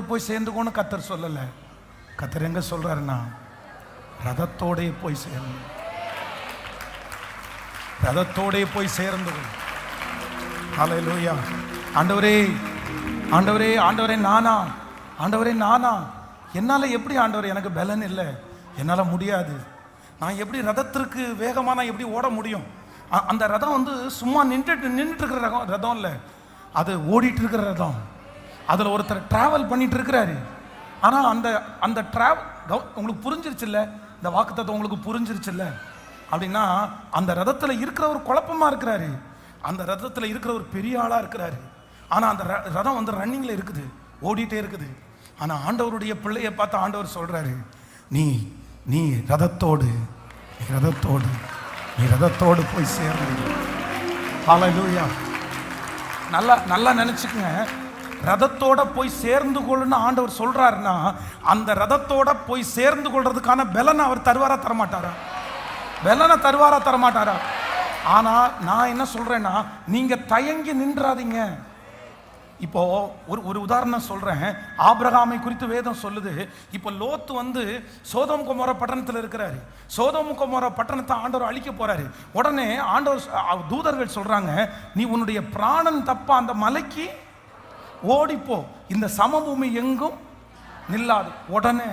போய் சேர்ந்துக்கோன்னு கர்த்தர் சொல்லல. கர்த்தர் எங்க சொல்றாருன்னா ரதத்தோட போய் சேர்ந்து, ரதத்தோட போய் சேர்ந்து. ஹல்லேலூயா. ஆண்டவரே ஆண்டவரே ஆண்டவரே நானா, ஆண்டவரே நானா, என்னால் எப்படி ஆண்டவரே, எனக்கு பலன் இல்லை, என்னால் முடியாது, நான் எப்படி ரதத்திற்கு வேகமாக நான் எப்படி ஓட முடியும்? அந்த ரதம் வந்து சும்மா நின்றுட்டு இருக்கிற ரதம் இல்லை, அது ஓடிட்டு இருக்கிற ரதம். அதில் ஒருத்தர் டிராவல் பண்ணிட்டு இருக்கிறாரு. ஆனால் அந்த அந்த உங்களுக்கு புரிஞ்சிருச்சு இல்லை, இந்த வாக்குத்தத்தம் உங்களுக்கு புரிஞ்சிருச்சு இல்லை அப்படின்னா, அந்த ரதத்தில் இருக்கிற ஒரு குழப்பமாக இருக்கிறாரு, அந்த ரதத்தில் இருக்கிற ஒரு பெரிய ஆளாக இருக்கிறாரு. ஆனால் அந்த ரதம் வந்து ரன்னிங்கில் இருக்குது, ஓடிட்டே இருக்குது. ஆனால் ஆண்டவருடைய பிள்ளையை பார்த்து ஆண்டவர் சொல்கிறாரு, நீ நீ ரதத்தோடு ரதத்தோடு நீ ரதத்தோடு போய் சேர்ந்து. ஹல்லேலூயா. நல்லா நல்லா நினச்சிக்கங்க, ரதத்தோட போய் சேர்ந்து கொள்ளுன்னு ஆண்டவர் சொல்றாருன்னா, அந்த ரதத்தோட போய் சேர்ந்து கொள்றதுக்கான பலனை அவர் தருவாரா தரமாட்டாரா? பலனை தருவாரா தரமாட்டாரா? ஆனா நான் என்ன சொல்றேன்னா, நீங்க தயங்கி நின்றாதீங்க. இப்போ ஒரு உதாரணம் சொல்றேன். ஆபிரகாமை குறித்து வேதம் சொல்லுது. இப்போ லோத்து வந்து சோதோம் கொமோரா பட்டணத்தில் இருக்கிறாரு. சோதோம் கொமோரா பட்டணத்தை ஆண்டவர் அழிக்க போறாரு. உடனே ஆண்டவர் தூதர்கள் சொல்றாங்க, நீ உன்னுடைய பிராணன் தப்ப அந்த மலைக்கு ஓடிப்போ, இந்த சமபூமி எங்கும் நில்லாது. உடனே